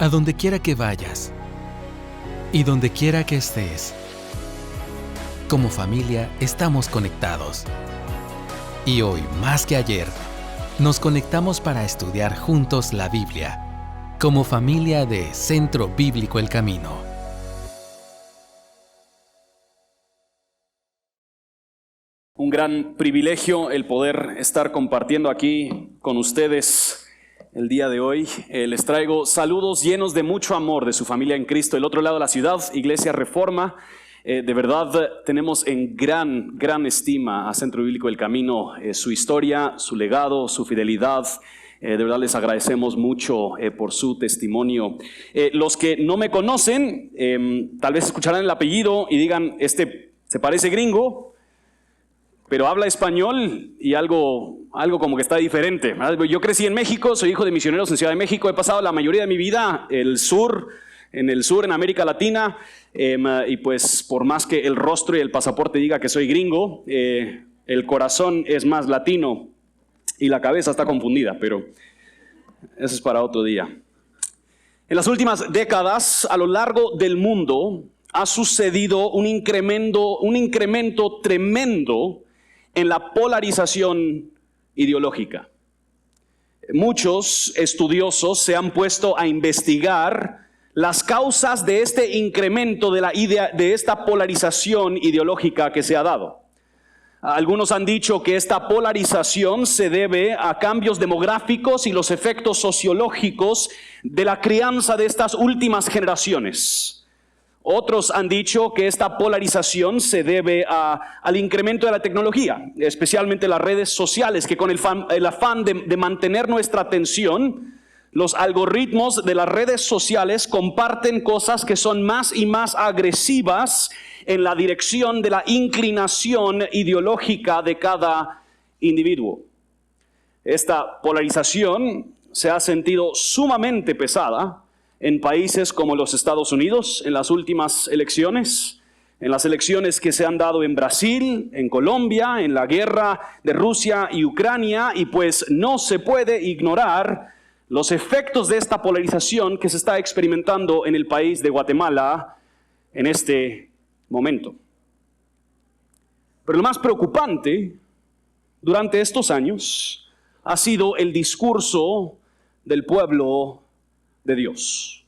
a donde quiera que vayas y donde quiera que estés. Como familia estamos conectados. Y hoy, más que ayer, nos conectamos para estudiar juntos la Biblia, como familia de Centro Bíblico El Camino. Un gran privilegio el poder estar compartiendo aquí con ustedes el día de hoy. Les traigo saludos llenos de mucho amor de su familia en Cristo. Del otro lado de la ciudad, Iglesia Reforma. De verdad tenemos en gran estima a Centro Bíblico El Camino, su historia, su legado, su fidelidad. De verdad les agradecemos mucho por su testimonio. Los que no me conocen, tal vez escucharán el apellido y digan, se parece gringo, pero habla español y algo como que está diferente, ¿verdad? Yo crecí en México, soy hijo de misioneros en Ciudad de México, he pasado la mayoría de mi vida en el sur, en América Latina, y pues por más que el rostro y el pasaporte diga que soy gringo, el corazón es más latino y la cabeza está confundida, pero eso es para otro día. En las últimas décadas, a lo largo del mundo, ha sucedido un incremento tremendo en la polarización ideológica. Muchos estudiosos se han puesto a investigar las causas de este incremento de esta polarización ideológica que se ha dado. Algunos han dicho que esta polarización se debe a cambios demográficos y los efectos sociológicos de la crianza de estas últimas generaciones. Otros han dicho que esta polarización se debe al incremento de la tecnología, especialmente las redes sociales, que con el afán de mantener nuestra atención, los algoritmos de las redes sociales comparten cosas que son más y más agresivas en la dirección de la inclinación ideológica de cada individuo. Esta polarización se ha sentido sumamente pesada en países como los Estados Unidos, en las últimas elecciones, en las elecciones que se han dado en Brasil, en Colombia, en la guerra de Rusia y Ucrania, y pues no se puede ignorar los efectos de esta polarización que se está experimentando en el país de Guatemala en este momento. Pero lo más preocupante durante estos años ha sido el discurso del pueblo de Dios.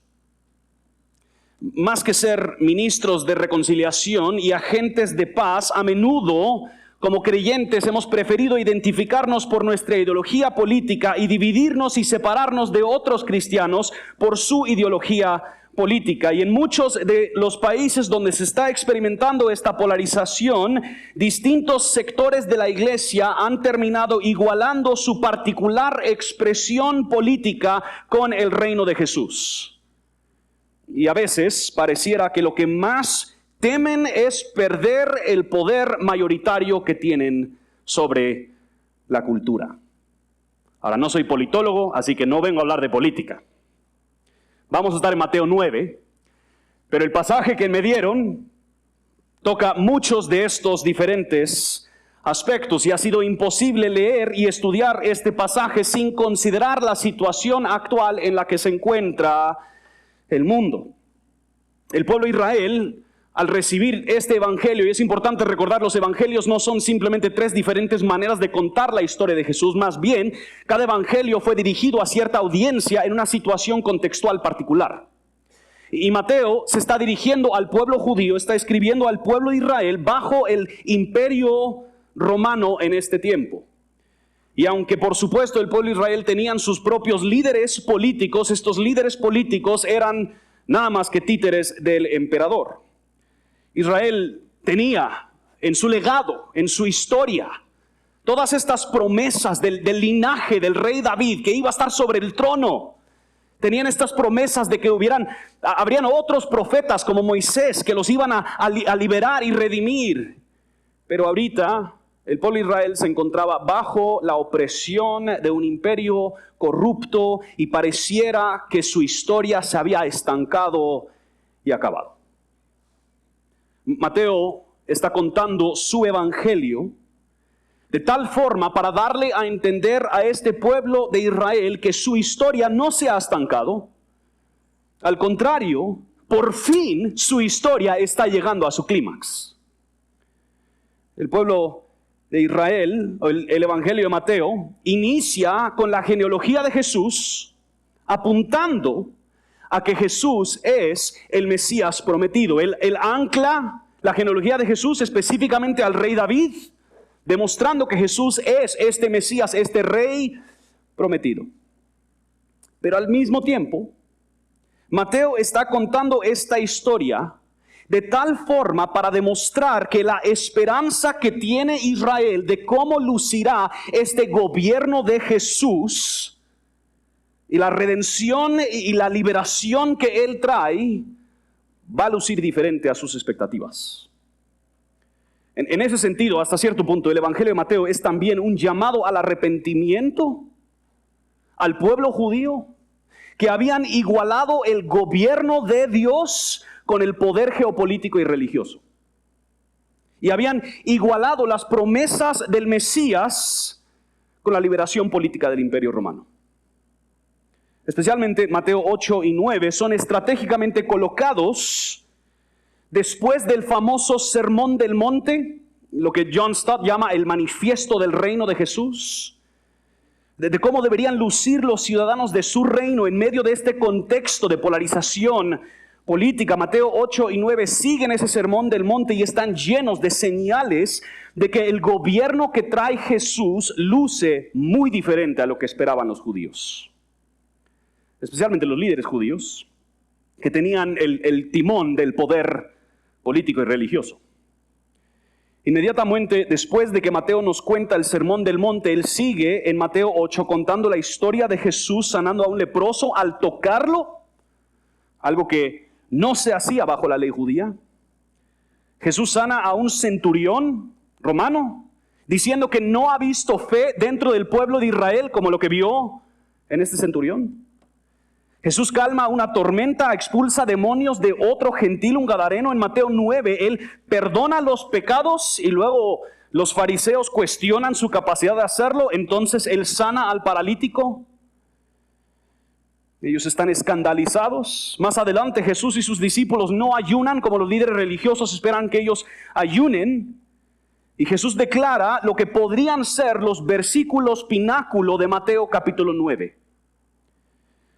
Más que ser ministros de reconciliación y agentes de paz, a menudo como creyentes hemos preferido identificarnos por nuestra ideología política y dividirnos y separarnos de otros cristianos por su ideología política. Y en muchos de los países donde se está experimentando esta polarización, distintos sectores de la iglesia han terminado igualando su particular expresión política con el reino de Jesús. Y a veces pareciera que lo que más temen es perder el poder mayoritario que tienen sobre la cultura. Ahora, no soy politólogo, así que no vengo a hablar de política. Vamos a estar en Mateo 9, pero el pasaje que me dieron toca muchos de estos diferentes aspectos y ha sido imposible leer y estudiar este pasaje sin considerar la situación actual en la que se encuentra el mundo. El pueblo de Israel, al recibir este evangelio, y es importante recordar, los evangelios no son simplemente tres diferentes maneras de contar la historia de Jesús, más bien, cada evangelio fue dirigido a cierta audiencia en una situación contextual particular. Y Mateo se está dirigiendo al pueblo judío, está escribiendo al pueblo de Israel bajo el imperio romano en este tiempo. Y aunque por supuesto el pueblo de Israel tenían sus propios líderes políticos, estos líderes políticos eran nada más que títeres del emperador. Israel tenía en su legado, en su historia, todas estas promesas del linaje del rey David que iba a estar sobre el trono. Tenían estas promesas de que habrían otros profetas como Moisés que los iban a liberar y redimir. Pero ahorita el pueblo de Israel se encontraba bajo la opresión de un imperio corrupto y pareciera que su historia se había estancado y acabado. Mateo está contando su evangelio de tal forma para darle a entender a este pueblo de Israel que su historia no se ha estancado, Al contrario, por fin su historia está llegando a su clímax. El pueblo de Israel, el Evangelio de Mateo, inicia con la genealogía de Jesús, apuntando a que Jesús es el Mesías prometido. Él ancla la genealogía de Jesús específicamente al rey David, demostrando que Jesús es este Mesías, este rey prometido. Pero al mismo tiempo, Mateo está contando esta historia de tal forma para demostrar que la esperanza que tiene Israel de cómo lucirá este gobierno de Jesús y la redención y la liberación que Él trae va a lucir diferente a sus expectativas. En ese sentido, hasta cierto punto, el Evangelio de Mateo es también un llamado al arrepentimiento al pueblo judío que habían igualado el gobierno de Dios con el poder geopolítico y religioso. Y habían igualado las promesas del Mesías con la liberación política del Imperio Romano. Especialmente Mateo 8 y 9 son estratégicamente colocados después del famoso Sermón del Monte, lo que John Stott llama el manifiesto del reino de Jesús, de cómo deberían lucir los ciudadanos de su reino en medio de este contexto de polarización política. Mateo 8 y 9 siguen ese Sermón del Monte y están llenos de señales de que el gobierno que trae Jesús luce muy diferente a lo que esperaban los judíos. Especialmente los líderes judíos que tenían el timón del poder político y religioso. Inmediatamente después de que Mateo nos cuenta el Sermón del Monte, él sigue en Mateo 8 contando la historia de Jesús sanando a un leproso al tocarlo, algo que no se hacía bajo la ley judía. Jesús sana a un centurión romano, diciendo que no ha visto fe dentro del pueblo de Israel como lo que vio en este centurión. Jesús calma una tormenta, expulsa demonios de otro gentil, un gadareno. En Mateo 9, Él perdona los pecados y luego los fariseos cuestionan su capacidad de hacerlo. Entonces Él sana al paralítico. Ellos están escandalizados. Más adelante Jesús y sus discípulos no ayunan como los líderes religiosos esperan que ellos ayunen. Y Jesús declara lo que podrían ser los versículos pináculo de Mateo capítulo 9.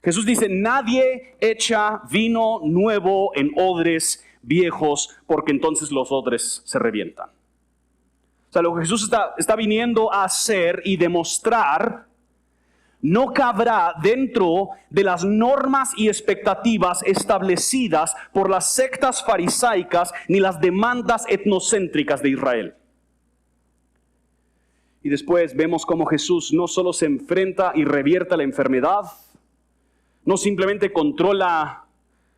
Jesús dice, nadie echa vino nuevo en odres viejos porque entonces los odres se revientan. O sea, lo que Jesús está viniendo a hacer y demostrar no cabrá dentro de las normas y expectativas establecidas por las sectas farisaicas ni las demandas etnocéntricas de Israel. Y después vemos cómo Jesús no solo se enfrenta y revierte la enfermedad, no simplemente controla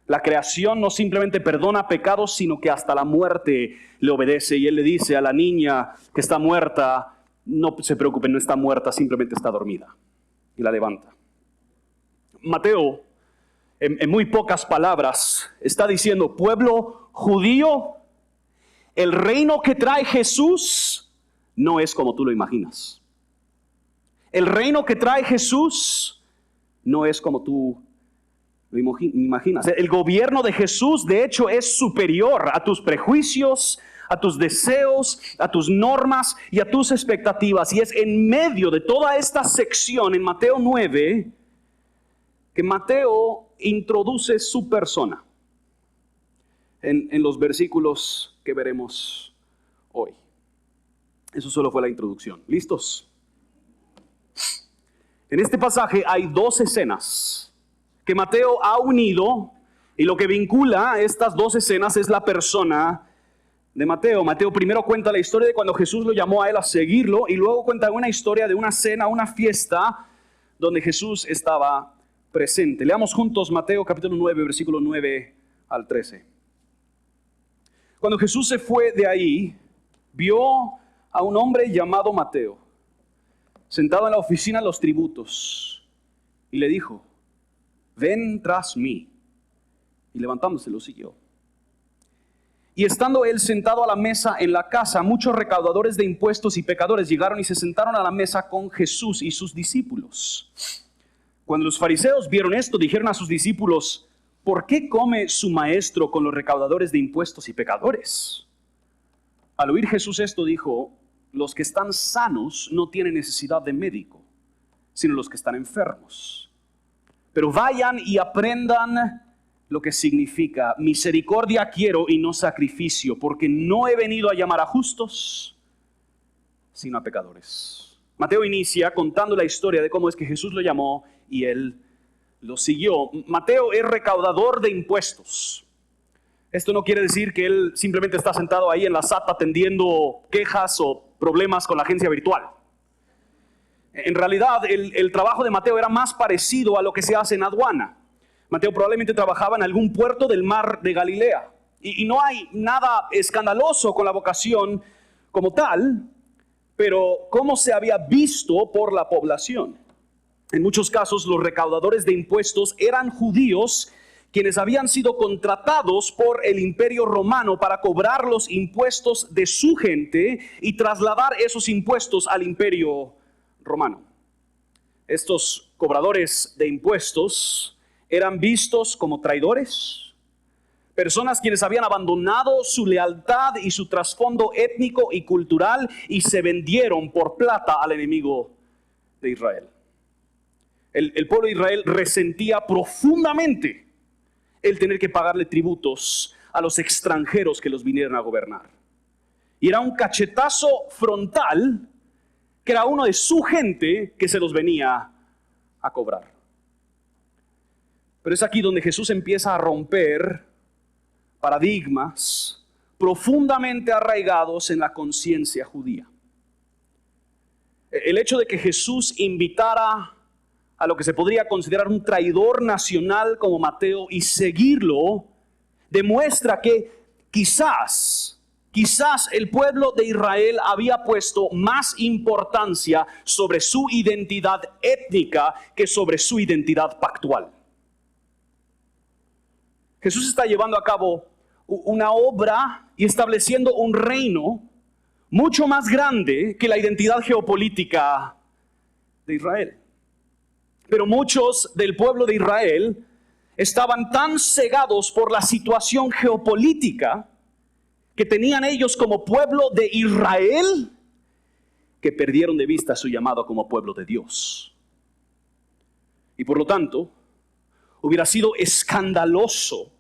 la creación, no simplemente perdona pecados, sino que hasta la muerte le obedece. Y Él le dice a la niña que está muerta, no se preocupen, no está muerta, simplemente está dormida. Y la levanta. Mateo, en muy pocas palabras, está diciendo, pueblo judío, el reino que trae Jesús no es como tú lo imaginas. El reino que trae Jesús no es como tú lo imaginas. El gobierno de Jesús, de hecho, es superior a tus prejuicios, a tus deseos, a tus normas y a tus expectativas. Y es en medio de toda esta sección en Mateo 9 que Mateo introduce su persona en los versículos que veremos hoy. Eso solo fue la introducción. ¿Listos? En este pasaje hay dos escenas que Mateo ha unido y lo que vincula a estas dos escenas es la persona de Mateo. Mateo primero cuenta la historia de cuando Jesús lo llamó a él a seguirlo y luego cuenta una historia de una cena, una fiesta donde Jesús estaba presente. Leamos juntos Mateo capítulo 9, versículo 9 al 13. Cuando Jesús se fue de ahí, vio a un hombre llamado Mateo sentado en la oficina de los tributos, y le dijo, ven tras mí. Y levantándose lo siguió. Y estando él sentado a la mesa en la casa, muchos recaudadores de impuestos y pecadores llegaron y se sentaron a la mesa con Jesús y sus discípulos. Cuando los fariseos vieron esto, dijeron a sus discípulos, ¿por qué come su maestro con los recaudadores de impuestos y pecadores? Al oír Jesús esto dijo, los que están sanos no tienen necesidad de médico, sino los que están enfermos. Pero vayan y aprendan lo que significa, misericordia quiero y no sacrificio, porque no he venido a llamar a justos, sino a pecadores. Mateo inicia contando la historia de cómo es que Jesús lo llamó y él lo siguió. Mateo es recaudador de impuestos. Esto no quiere decir que él simplemente está sentado ahí en la SAT atendiendo quejas o problemas con la agencia virtual. En realidad, el trabajo de Mateo era más parecido a lo que se hace en aduana. Mateo probablemente trabajaba en algún puerto del mar de Galilea. Y no hay nada escandaloso con la vocación como tal, pero cómo se había visto por la población. En muchos casos, los recaudadores de impuestos eran judíos quienes habían sido contratados por el Imperio Romano para cobrar los impuestos de su gente y trasladar esos impuestos al Imperio Romano. Estos cobradores de impuestos eran vistos como traidores, personas quienes habían abandonado su lealtad y su trasfondo étnico y cultural y se vendieron por plata al enemigo de Israel. El pueblo de Israel resentía profundamente el tener que pagarle tributos a los extranjeros que los vinieran a gobernar. Y era un cachetazo frontal que era uno de su gente que se los venía a cobrar. Pero es aquí donde Jesús empieza a romper paradigmas profundamente arraigados en la conciencia judía. El hecho de que Jesús invitara a lo que se podría considerar un traidor nacional como Mateo y seguirlo, demuestra que quizás el pueblo de Israel había puesto más importancia sobre su identidad étnica que sobre su identidad pactual. Jesús está llevando a cabo una obra y estableciendo un reino mucho más grande que la identidad geopolítica de Israel. Pero muchos del pueblo de Israel estaban tan cegados por la situación geopolítica que tenían ellos como pueblo de Israel que perdieron de vista su llamado como pueblo de Dios. Y por lo tanto, hubiera sido escandaloso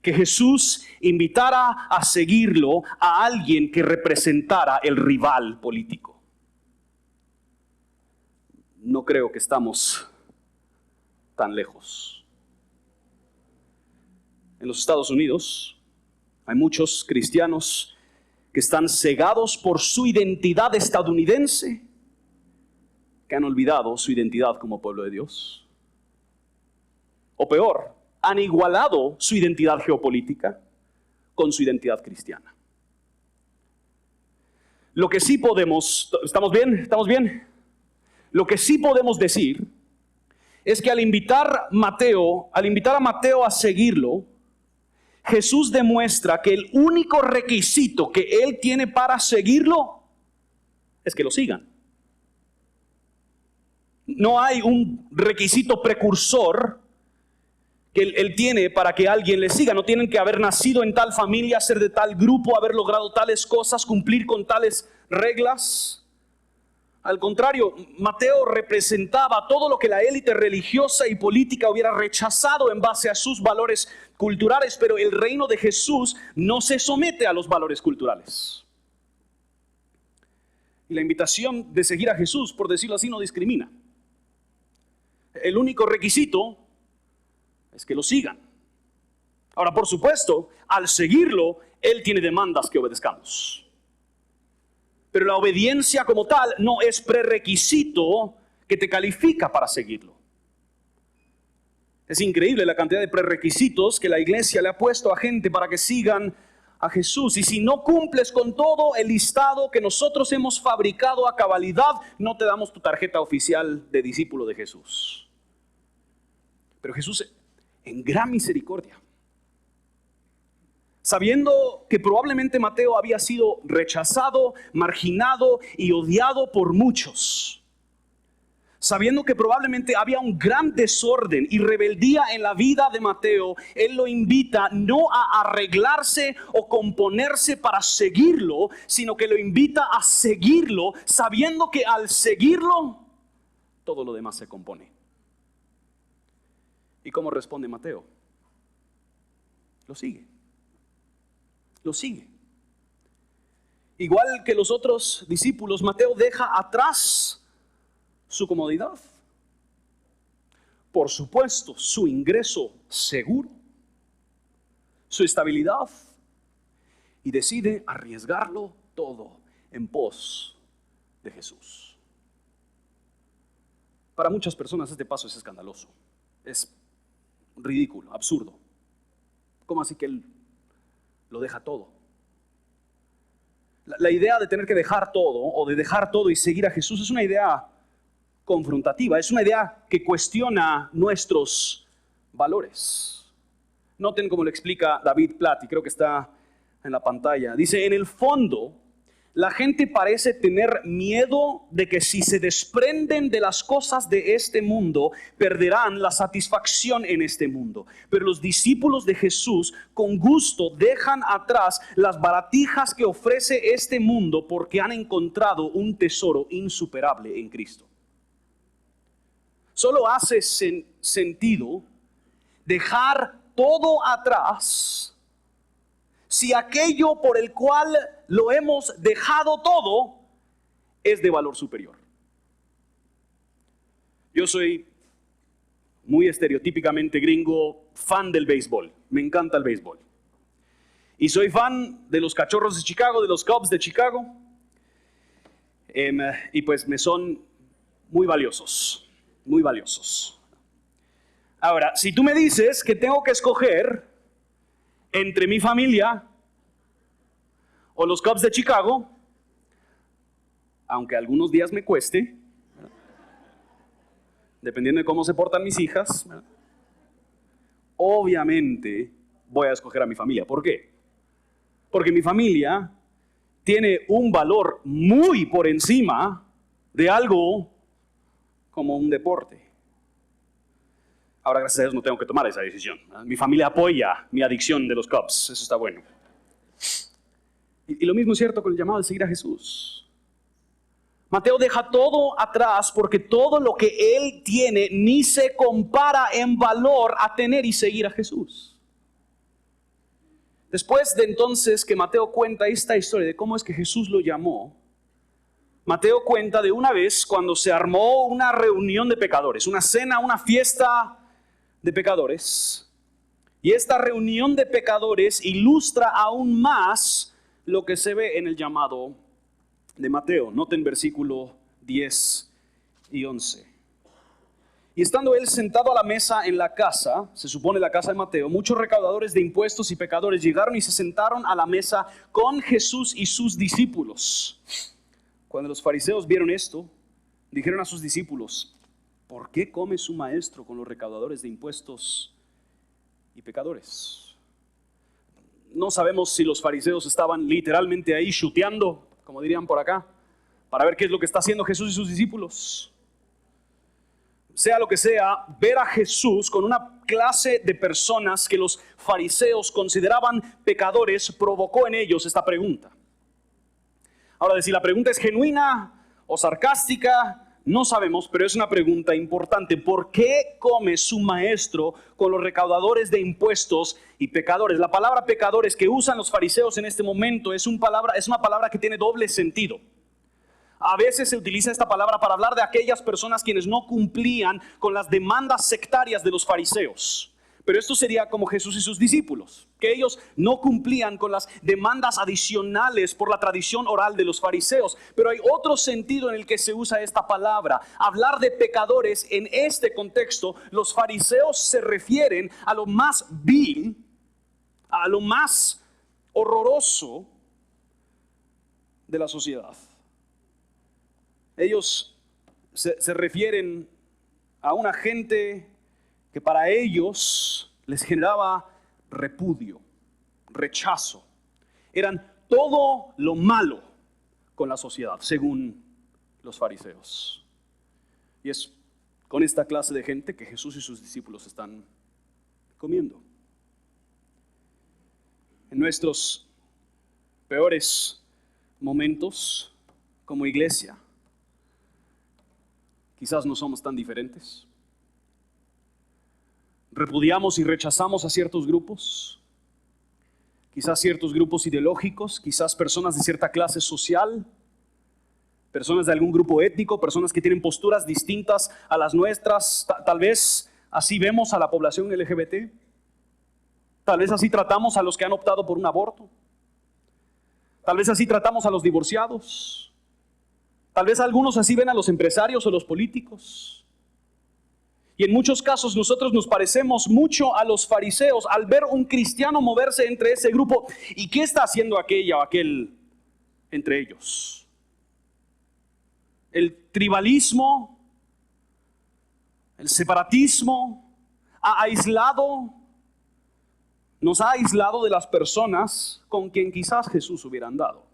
que Jesús invitara a seguirlo a alguien que representara el rival político. No creo que estamos tan lejos. En los Estados Unidos hay muchos cristianos que están cegados por su identidad estadounidense, que han olvidado su identidad como pueblo de Dios. O peor, han igualado su identidad geopolítica con su identidad cristiana. Lo que sí podemos, ¿estamos bien? ¿Estamos bien? Lo que sí podemos decir es que al invitar a Mateo a seguirlo, Jesús demuestra que el único requisito que él tiene para seguirlo es que lo sigan. No hay un requisito precursor que él tiene para que alguien le siga. No tienen que haber nacido en tal familia, ser de tal grupo, haber logrado tales cosas, cumplir con tales reglas. Al contrario, Mateo representaba todo lo que la élite religiosa y política hubiera rechazado en base a sus valores culturales, pero el reino de Jesús no se somete a los valores culturales. Y la invitación de seguir a Jesús, por decirlo así, no discrimina. El único requisito es que lo sigan. Ahora, por supuesto, al seguirlo, Él tiene demandas que obedezcamos. Pero la obediencia como tal no es prerequisito que te califica para seguirlo. Es increíble la cantidad de prerequisitos que la iglesia le ha puesto a gente para que sigan a Jesús. Y si no cumples con todo el listado que nosotros hemos fabricado a cabalidad, no te damos tu tarjeta oficial de discípulo de Jesús. Pero Jesús, en gran misericordia, sabiendo que probablemente Mateo había sido rechazado, marginado y odiado por muchos, sabiendo que probablemente había un gran desorden y rebeldía en la vida de Mateo, él lo invita no a arreglarse o componerse para seguirlo, sino que lo invita a seguirlo, sabiendo que al seguirlo, todo lo demás se compone. ¿Y cómo responde Mateo? Lo sigue. Lo sigue. Igual que los otros discípulos, Mateo deja atrás su comodidad. Por supuesto, su ingreso seguro, su estabilidad, y decide arriesgarlo todo en pos de Jesús. Para muchas personas este paso es escandaloso, es ridículo, absurdo. ¿Cómo así que él lo deja todo? La idea de tener que dejar todo o de dejar todo y seguir a Jesús es una idea confrontativa, es una idea que cuestiona nuestros valores. Noten cómo lo explica David Platt, y creo que está en la pantalla. Dice, en el fondo, la gente parece tener miedo de que si se desprenden de las cosas de este mundo, perderán la satisfacción en este mundo. Pero los discípulos de Jesús con gusto dejan atrás las baratijas que ofrece este mundo porque han encontrado un tesoro insuperable en Cristo. Solo hace sentido dejar todo atrás si aquello por el cual lo hemos dejado todo es de valor superior. Yo soy muy estereotípicamente gringo, fan del béisbol. Me encanta el béisbol. Y soy fan de los Cachorros de Chicago, de los Cubs de Chicago. Y pues me son muy valiosos. Muy valiosos. Ahora, si tú me dices que tengo que escoger entre mi familia o los Cubs de Chicago, aunque algunos días me cueste, dependiendo de cómo se portan mis hijas, obviamente voy a escoger a mi familia. ¿Por qué? Porque mi familia tiene un valor muy por encima de algo como un deporte. Ahora, gracias a Dios, no tengo que tomar esa decisión. Mi familia apoya mi adicción de los Cubs. Eso está bueno. Y lo mismo es cierto con el llamado de seguir a Jesús. Mateo deja todo atrás porque todo lo que él tiene ni se compara en valor a tener y seguir a Jesús. Después de entonces que Mateo cuenta esta historia de cómo es que Jesús lo llamó, Mateo cuenta de una vez cuando se armó una reunión de pecadores, una cena, una fiesta de pecadores. Y esta reunión de pecadores ilustra aún más lo que se ve en el llamado de Mateo. Noten versículo 10 y 11. Y estando él sentado a la mesa en la casa, se supone la casa de Mateo, muchos recaudadores de impuestos y pecadores llegaron y se sentaron a la mesa con Jesús y sus discípulos. Cuando los fariseos vieron esto, dijeron a sus discípulos, ¿por qué come su maestro con los recaudadores de impuestos y pecadores? No sabemos si los fariseos estaban literalmente ahí chuteando, como dirían por acá, para ver qué es lo que está haciendo Jesús y sus discípulos. Sea lo que sea, ver a Jesús con una clase de personas que los fariseos consideraban pecadores provocó en ellos esta pregunta. Ahora, de si la pregunta es genuina o sarcástica, no sabemos, pero es una pregunta importante. ¿Por qué come su maestro con los recaudadores de impuestos y pecadores? La palabra pecadores que usan los fariseos en este momento es una palabra que tiene doble sentido. A veces se utiliza esta palabra para hablar de aquellas personas quienes no cumplían con las demandas sectarias de los fariseos. Pero esto sería como Jesús y sus discípulos, que ellos no cumplían con las demandas adicionales por la tradición oral de los fariseos. Pero hay otro sentido en el que se usa esta palabra. Hablar de pecadores en este contexto, los fariseos se refieren a lo más vil, a lo más horroroso de la sociedad. Ellos se refieren a una gente que para ellos les generaba repudio, rechazo. Eran todo lo malo con la sociedad, según los fariseos. Y es con esta clase de gente que Jesús y sus discípulos están comiendo. En nuestros peores momentos como iglesia, quizás no somos tan diferentes. Repudiamos y rechazamos a ciertos grupos, quizás ciertos grupos ideológicos, quizás personas de cierta clase social, personas de algún grupo étnico, personas que tienen posturas distintas a las nuestras. Tal vez así vemos a la población LGBT. Tal vez así tratamos a los que han optado por un aborto. Tal vez así tratamos a los divorciados. Tal vez algunos así ven a los empresarios o los políticos. Y en muchos casos nosotros nos parecemos mucho a los fariseos al ver un cristiano moverse entre ese grupo. ¿Y qué está haciendo aquella o aquel entre ellos? El tribalismo, el separatismo nos ha aislado de las personas con quien quizás Jesús hubiera andado.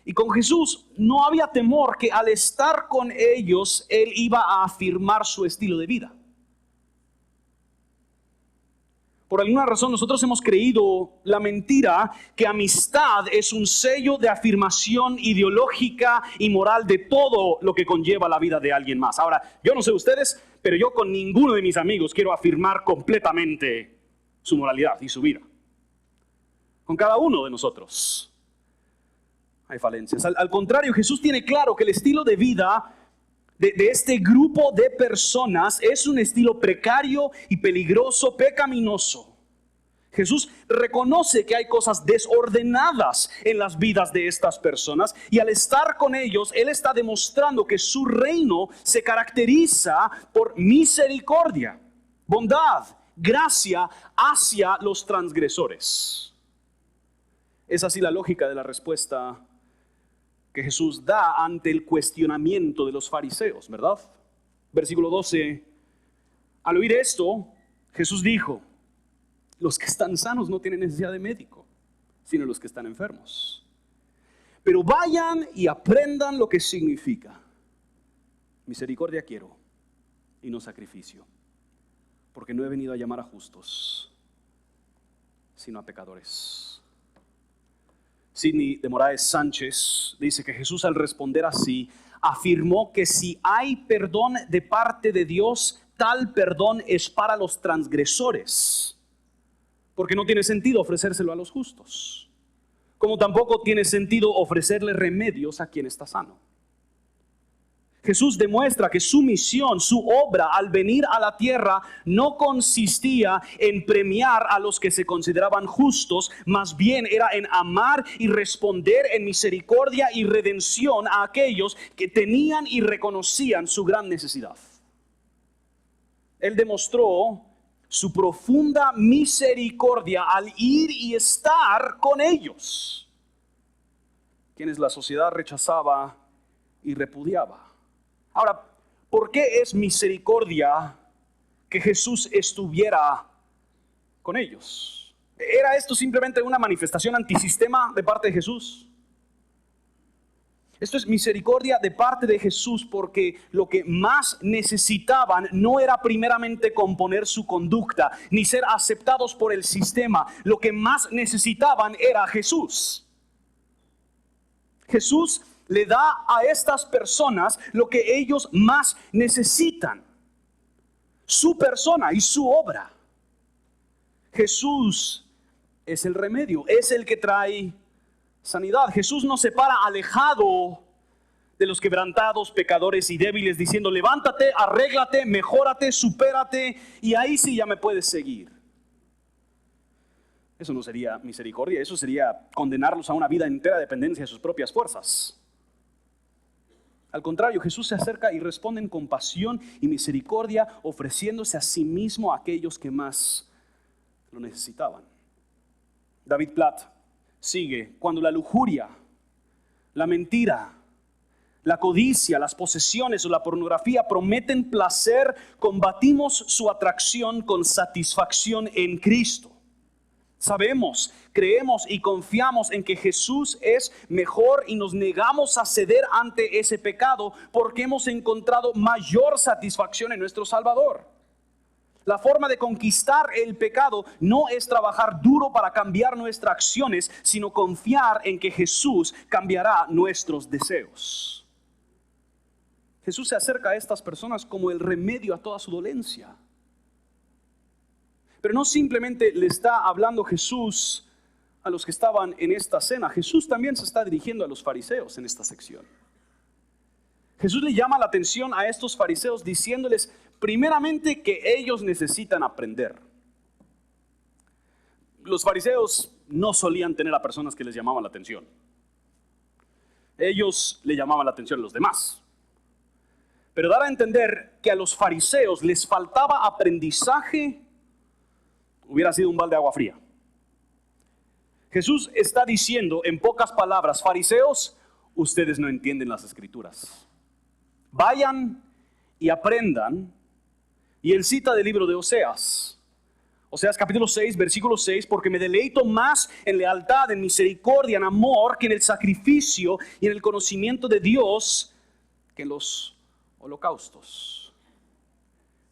Y con Jesús no había temor que al estar con ellos, Él iba a afirmar su estilo de vida. Por alguna razón nosotros hemos creído la mentira que amistad es un sello de afirmación ideológica y moral de todo lo que conlleva la vida de alguien más. Ahora, yo no sé ustedes, pero yo con ninguno de mis amigos quiero afirmar completamente su moralidad y su vida. Con cada uno de nosotros hay falencias. Al contrario, Jesús tiene claro que el estilo de vida de este grupo de personas es un estilo precario y peligroso, pecaminoso. Jesús reconoce que hay cosas desordenadas en las vidas de estas personas y al estar con ellos, Él está demostrando que su reino se caracteriza por misericordia, bondad, gracia hacia los transgresores. Es así la lógica de la respuesta que Jesús da ante el cuestionamiento de los fariseos, ¿verdad? Versículo 12. Al oír esto, Jesús dijo: los que están sanos no tienen necesidad de médico, sino los que están enfermos. Pero vayan y aprendan lo que significa: misericordia quiero y no sacrificio, porque no he venido a llamar a justos, sino a pecadores. Sidney de Moraes Sánchez dice que Jesús, al responder así, afirmó que si hay perdón de parte de Dios, tal perdón es para los transgresores, porque no tiene sentido ofrecérselo a los justos, como tampoco tiene sentido ofrecerle remedios a quien está sano. Jesús demuestra que su misión, su obra al venir a la tierra no consistía en premiar a los que se consideraban justos, más bien era en amar y responder en misericordia y redención a aquellos que tenían y reconocían su gran necesidad. Él demostró su profunda misericordia al ir y estar con ellos, quienes la sociedad rechazaba y repudiaba. Ahora, ¿por qué es misericordia que Jesús estuviera con ellos? ¿Era esto simplemente una manifestación antisistema de parte de Jesús? Esto es misericordia de parte de Jesús porque lo que más necesitaban no era primeramente componer su conducta ni ser aceptados por el sistema. Lo que más necesitaban era Jesús. Jesús le da a estas personas lo que ellos más necesitan: su persona y su obra. Jesús es el remedio, es el que trae sanidad. Jesús no se para alejado de los quebrantados, pecadores y débiles, diciendo: levántate, arréglate, mejórate, supérate y ahí sí ya me puedes seguir. Eso no sería misericordia, eso sería condenarlos a una vida entera de dependencia de sus propias fuerzas. Al contrario, Jesús se acerca y responde en compasión y misericordia, ofreciéndose a sí mismo a aquellos que más lo necesitaban. David Platt sigue: cuando la lujuria, la mentira, la codicia, las posesiones o la pornografía prometen placer, combatimos su atracción con satisfacción en Cristo. Sabemos, creemos y confiamos en que Jesús es mejor y nos negamos a ceder ante ese pecado porque hemos encontrado mayor satisfacción en nuestro Salvador. La forma de conquistar el pecado no es trabajar duro para cambiar nuestras acciones, sino confiar en que Jesús cambiará nuestros deseos. Jesús se acerca a estas personas como el remedio a toda su dolencia. Pero no simplemente le está hablando Jesús a los que estaban en esta cena. Jesús también se está dirigiendo a los fariseos en esta sección. Jesús le llama la atención a estos fariseos diciéndoles primeramente que ellos necesitan aprender. Los fariseos no solían tener a personas que les llamaban la atención. Ellos le llamaban la atención a los demás. Pero dar a entender que a los fariseos les faltaba aprendizaje hubiera sido un balde de agua fría. Jesús está diciendo en pocas palabras: fariseos, ustedes no entienden las escrituras. Vayan y aprendan. Y él cita del libro de Oseas. Oseas capítulo 6, versículo 6, porque me deleito más en lealtad, en misericordia, en amor, que en el sacrificio y en el conocimiento de Dios, que en los holocaustos.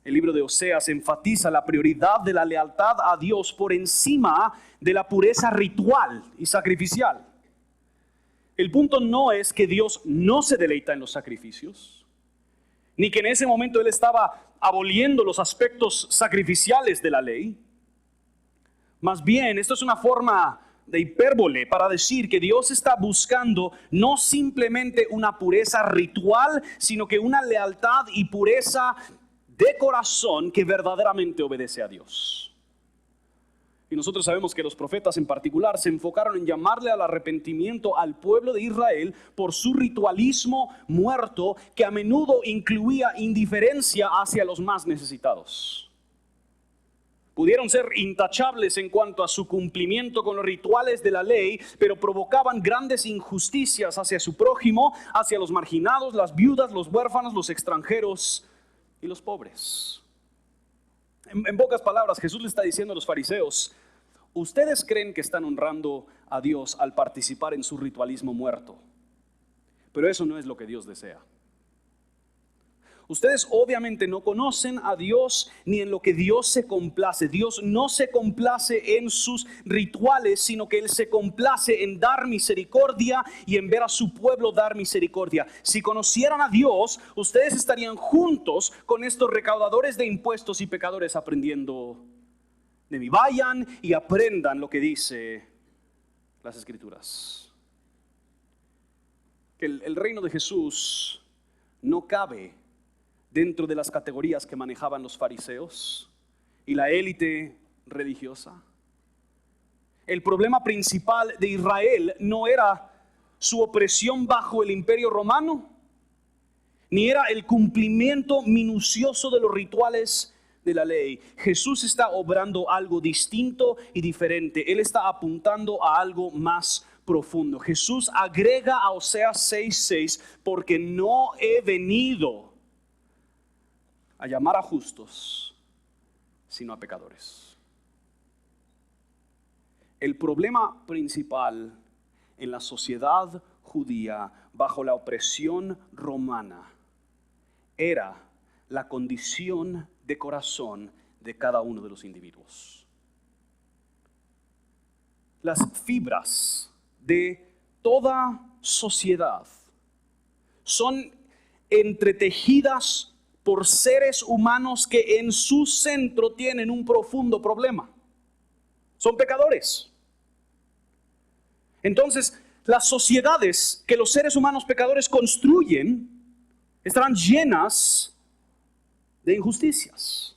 El libro de Oseas enfatiza la prioridad de la lealtad a Dios por encima de la pureza ritual y sacrificial. El punto no es que Dios no se deleita en los sacrificios, ni que en ese momento Él estaba aboliendo los aspectos sacrificiales de la ley. Más bien, esto es una forma de hipérbole para decir que Dios está buscando no simplemente una pureza ritual, sino que una lealtad y pureza de corazón que verdaderamente obedece a Dios. Y nosotros sabemos que los profetas en particular se enfocaron en llamarle al arrepentimiento al pueblo de Israel por su ritualismo muerto, que a menudo incluía indiferencia hacia los más necesitados. Pudieron ser intachables en cuanto a su cumplimiento con los rituales de la ley, pero provocaban grandes injusticias hacia su prójimo, hacia los marginados, las viudas, los huérfanos, los extranjeros y los pobres. En pocas palabras, Jesús le está diciendo a los fariseos: ustedes creen que están honrando a Dios al participar en su ritualismo muerto, pero eso no es lo que Dios desea. Ustedes obviamente no conocen a Dios ni en lo que Dios se complace. Dios no se complace en sus rituales, sino que Él se complace en dar misericordia y en ver a su pueblo dar misericordia. Si conocieran a Dios, ustedes estarían juntos con estos recaudadores de impuestos y pecadores aprendiendo de mí. Vayan y aprendan lo que dice las Escrituras. Que el reino de Jesús no cabe dentro de las categorías que manejaban los fariseos y la élite religiosa. El problema principal de Israel no era su opresión bajo el imperio romano, ni era el cumplimiento minucioso de los rituales de la ley. Jesús está obrando algo distinto y diferente. Él está apuntando a algo más profundo. Jesús agrega a Oseas 6:6, porque no he venido a llamar a justos, sino a pecadores. El problema principal en la sociedad judía bajo la opresión romana era la condición de corazón de cada uno de los individuos. Las fibras de toda sociedad son entretejidas por seres humanos que en su centro tienen un profundo problema. Son pecadores. Entonces, las sociedades que los seres humanos pecadores construyen estarán llenas de injusticias.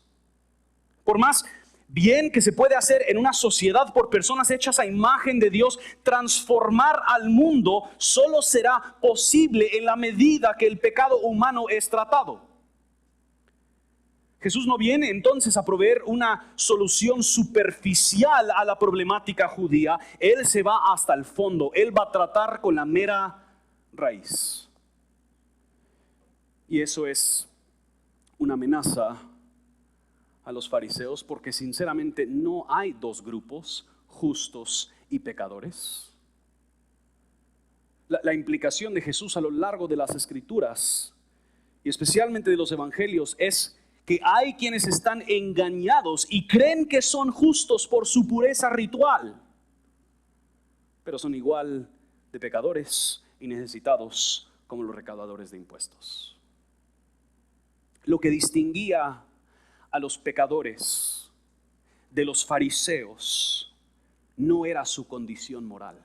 Por más bien que se puede hacer en una sociedad por personas hechas a imagen de Dios, transformar al mundo solo será posible en la medida que el pecado humano es tratado. Jesús no viene entonces a proveer una solución superficial a la problemática judía. Él se va hasta el fondo. Él va a tratar con la mera raíz. Y eso es una amenaza a los fariseos, porque sinceramente no hay dos grupos justos y pecadores? La implicación de Jesús a lo largo de las Escrituras y especialmente de los Evangelios es que hay quienes están engañados y creen que son justos por su pureza ritual, pero son igual de pecadores y necesitados como los recaudadores de impuestos. Lo que distinguía a los pecadores de los fariseos no era su condición moral.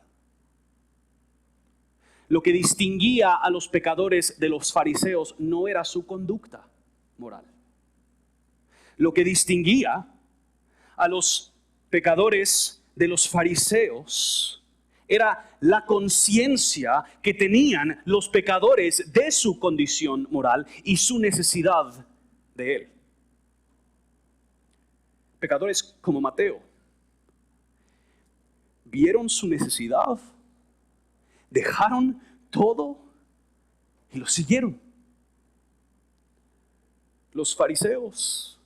Lo que distinguía a los pecadores de los fariseos no era su conducta moral. Lo que distinguía a los pecadores de los fariseos era la conciencia que tenían los pecadores de su condición moral y su necesidad de él. Pecadores como Mateo vieron su necesidad, dejaron todo y lo siguieron. Los fariseos,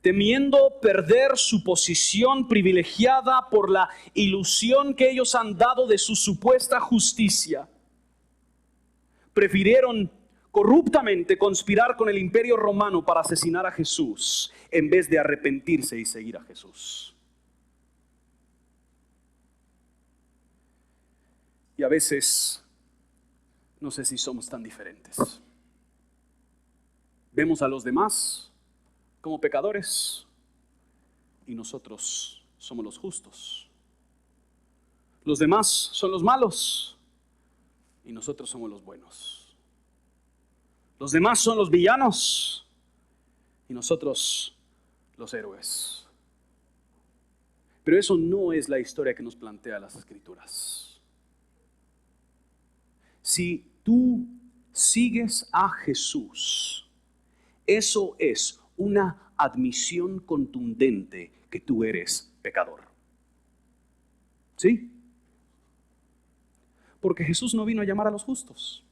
temiendo perder su posición privilegiada por la ilusión que ellos han dado de su supuesta justicia, prefirieron corruptamente conspirar con el imperio romano para asesinar a Jesús en vez de arrepentirse y seguir a Jesús. Y a veces, no sé si somos tan diferentes. Vemos a los demás como pecadores y nosotros somos los justos. Los demás son los malos y nosotros somos los buenos. Los demás son los villanos y nosotros los héroes. Pero eso no es la historia que nos plantea las Escrituras. Si tú sigues a Jesús, eso es una admisión contundente que tú eres pecador. ¿Sí? Porque Jesús no vino a llamar a los justos,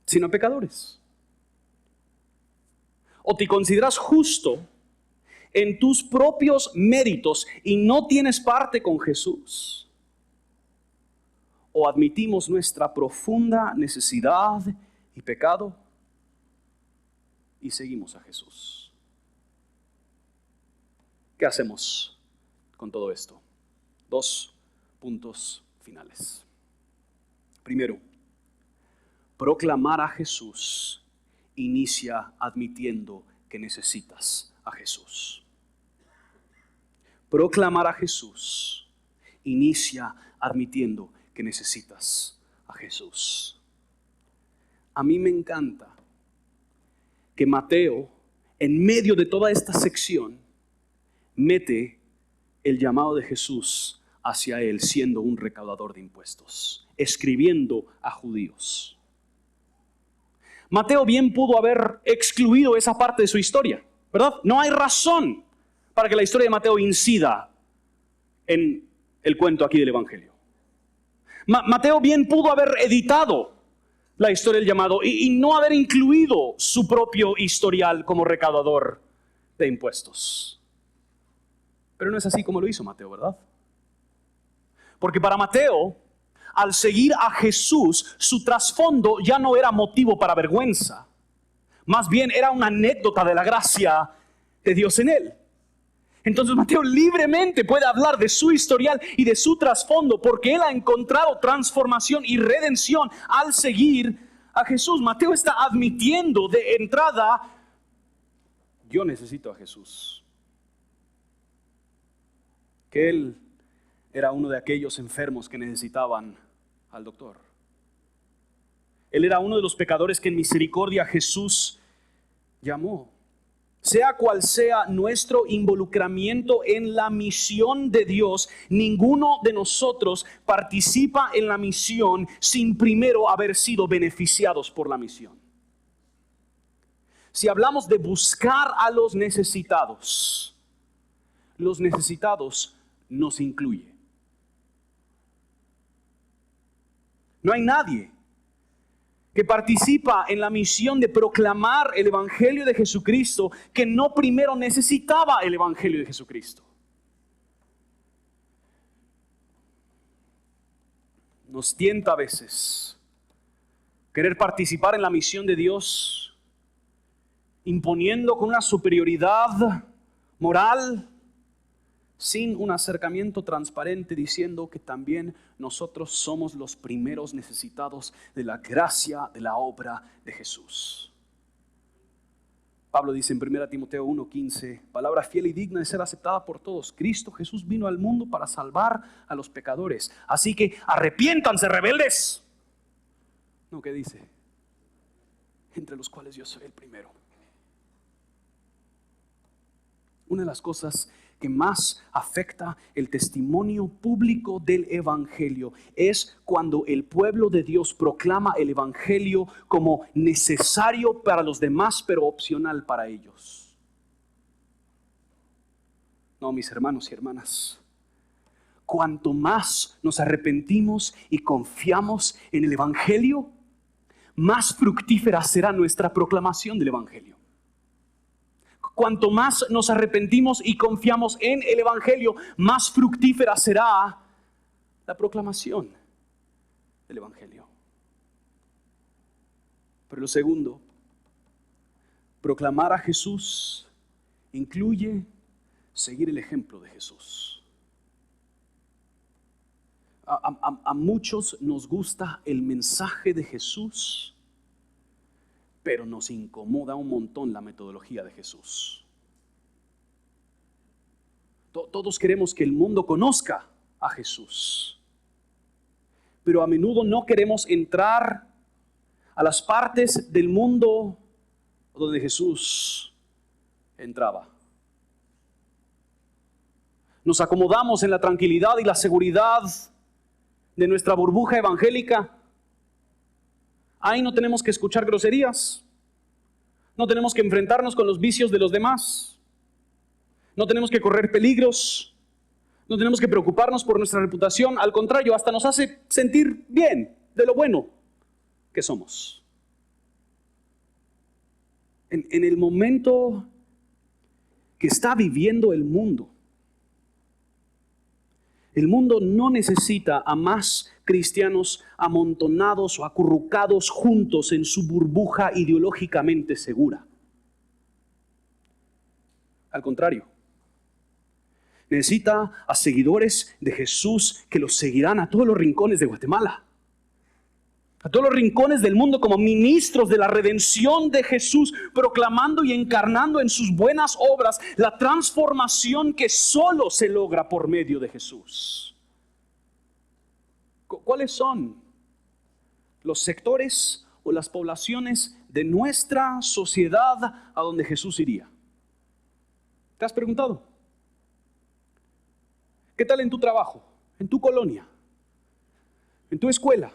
sino a pecadores. O te consideras justo en tus propios méritos y no tienes parte con Jesús, o admitimos nuestra profunda necesidad y pecado y seguimos a Jesús. ¿Qué hacemos con todo esto? 2 puntos finales. Primero, proclamar a Jesús inicia admitiendo que necesitas a Jesús. Proclamar a Jesús inicia admitiendo que necesitas a Jesús. A mí me encanta que Mateo, en medio de toda esta sección, mete el llamado de Jesús hacia él siendo un recaudador de impuestos, escribiendo a judíos. Mateo bien pudo haber excluido esa parte de su historia, ¿verdad? No hay razón para que la historia de Mateo incida en el cuento aquí del Evangelio. Mateo bien pudo haber editado la historia del llamado y no haber incluido su propio historial como recaudador de impuestos. Pero no es así como lo hizo Mateo, ¿verdad? Porque para Mateo, al seguir a Jesús, su trasfondo ya no era motivo para vergüenza. Más bien era una anécdota de la gracia de Dios en él. Entonces Mateo libremente puede hablar de su historial y de su trasfondo porque él ha encontrado transformación y redención al seguir a Jesús. Mateo está admitiendo de entrada, yo necesito a Jesús. Que él era uno de aquellos enfermos que necesitaban al doctor. Él era uno de los pecadores que en misericordia Jesús llamó. Sea cual sea nuestro involucramiento en la misión de Dios, ninguno de nosotros participa en la misión sin primero haber sido beneficiados por la misión. Si hablamos de buscar a los necesitados nos incluye. No hay nadie que participa en la misión de proclamar el Evangelio de Jesucristo que no primero necesitaba el Evangelio de Jesucristo. nos tienta a veces querer participar en la misión de Dios, imponiendo con una superioridad moral, sin un acercamiento transparente, diciendo que también nosotros somos los primeros necesitados de la gracia de la obra de Jesús. Pablo dice en 1 Timoteo 1:15, palabra fiel y digna de ser aceptada por todos. Cristo Jesús vino al mundo para salvar a los pecadores. Así que arrepiéntanse, rebeldes. No, ¿qué dice? Entre los cuales yo soy el primero. Una de las cosas que más afecta el testimonio público del Evangelio es cuando el pueblo de Dios proclama el Evangelio como necesario para los demás, pero opcional para ellos. No, mis hermanos y hermanas, cuanto más nos arrepentimos y confiamos en el Evangelio, más fructífera será nuestra proclamación del Evangelio. Cuanto más nos arrepentimos y confiamos en el Evangelio, más fructífera será la proclamación del Evangelio. Pero lo segundo, proclamar a Jesús incluye seguir el ejemplo de Jesús. A muchos nos gusta el mensaje de Jesús, pero nos incomoda un montón la metodología de Jesús. Todos queremos que el mundo conozca a Jesús, pero a menudo no queremos entrar a las partes del mundo donde Jesús entraba. Nos acomodamos en la tranquilidad y la seguridad de nuestra burbuja evangélica. Ahí no tenemos que escuchar groserías, no tenemos que enfrentarnos con los vicios de los demás, no tenemos que correr peligros, no tenemos que preocuparnos por nuestra reputación. Al contrario, hasta nos hace sentir bien de lo bueno que somos. En el momento que está viviendo el mundo no necesita a más cristianos amontonados o acurrucados juntos en su burbuja ideológicamente segura. Al contrario, necesita a seguidores de Jesús que los seguirán a todos los rincones de Guatemala, a todos los rincones del mundo, como ministros de la redención de Jesús, proclamando y encarnando en sus buenas obras la transformación que solo se logra por medio de Jesús. ¿Cuáles son los sectores o las poblaciones de nuestra sociedad a donde Jesús iría? ¿Te has preguntado? ¿Qué tal en tu trabajo, en tu colonia, en tu escuela?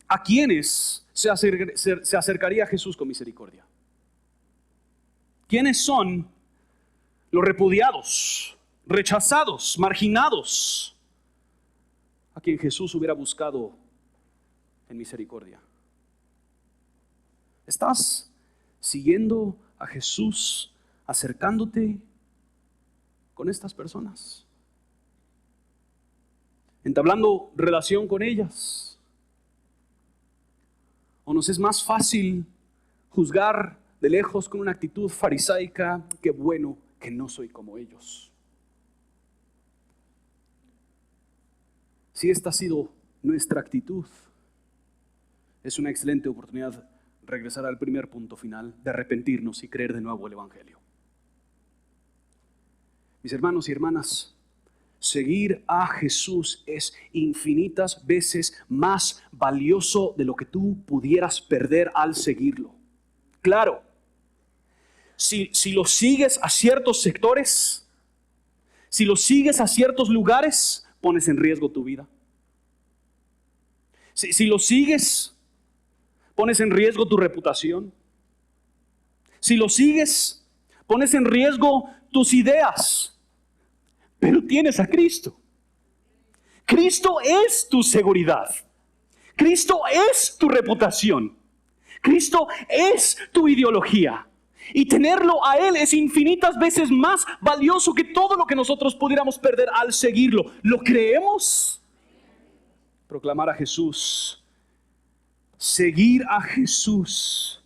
¿A quiénes se acercaría Jesús con misericordia? ¿Quiénes son los repudiados, rechazados, marginados, a quien Jesús hubiera buscado en misericordia? ¿Estás siguiendo a Jesús, acercándote con estas personas, entablando relación con ellas? ¿O nos es más fácil juzgar de lejos con una actitud farisaica? Qué bueno que no soy como ellos. Si esta ha sido nuestra actitud, es una excelente oportunidad regresar al primer punto final, de arrepentirnos y creer de nuevo el Evangelio. Mis hermanos y hermanas, seguir a Jesús es infinitas veces más valioso de lo que tú pudieras perder al seguirlo. Claro, si lo sigues a ciertos sectores, si lo sigues a ciertos lugares, pones en riesgo tu vida. Si lo sigues, pones en riesgo tu reputación. Si lo sigues, pones en riesgo tus ideas. Pero tienes a Cristo. Cristo es tu seguridad. Cristo es tu reputación. Cristo es tu ideología. Y tenerlo a Él es infinitas veces más valioso que todo lo que nosotros pudiéramos perder al seguirlo. ¿Lo creemos? Proclamar a Jesús, seguir a Jesús,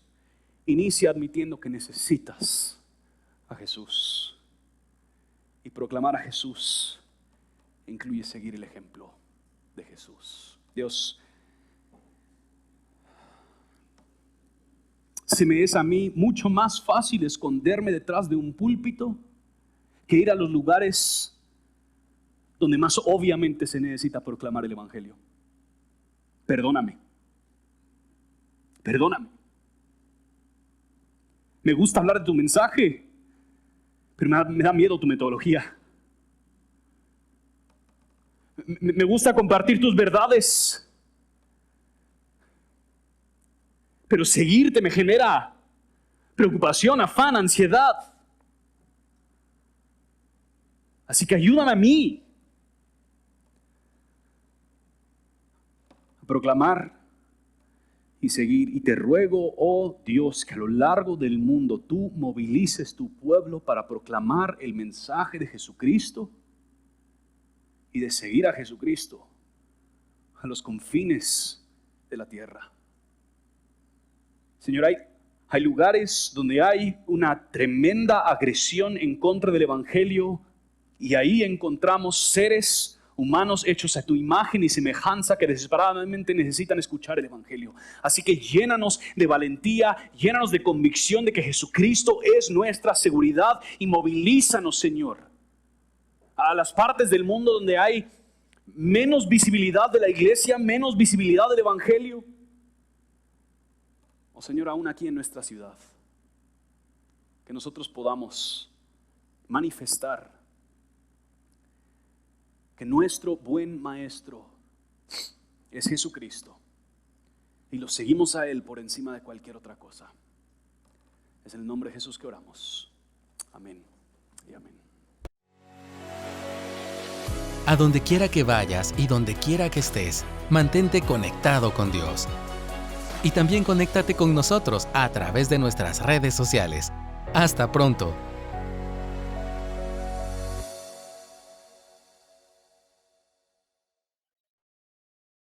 inicia admitiendo que necesitas a Jesús. Y proclamar a Jesús incluye seguir el ejemplo de Jesús. Dios, se me es a mí mucho más fácil esconderme detrás de un púlpito que ir a los lugares donde más obviamente se necesita proclamar el Evangelio. Perdóname. Perdóname. Me gusta hablar de tu mensaje, pero me da miedo tu metodología. Me gusta compartir tus verdades, pero seguirte me genera preocupación, afán, ansiedad. Así que ayúdame a mí a proclamar y seguir. Y te ruego, oh Dios, que a lo largo del mundo tú movilices tu pueblo para proclamar el mensaje de Jesucristo y de seguir a Jesucristo a los confines de la tierra. Señor, hay lugares donde hay una tremenda agresión en contra del Evangelio y ahí encontramos seres humanos hechos a tu imagen y semejanza que desesperadamente necesitan escuchar el Evangelio. Así que llénanos de valentía, llénanos de convicción de que Jesucristo es nuestra seguridad y movilízanos, Señor, a las partes del mundo donde hay menos visibilidad de la iglesia, menos visibilidad del Evangelio. Oh Señor, aún aquí en nuestra ciudad, que nosotros podamos manifestar que nuestro buen maestro es Jesucristo y lo seguimos a Él por encima de cualquier otra cosa. Es en el nombre de Jesús que oramos. Amén y amén. A donde quiera que vayas y donde quiera que estés, mantente conectado con Dios. Y también conéctate con nosotros a través de nuestras redes sociales. Hasta pronto.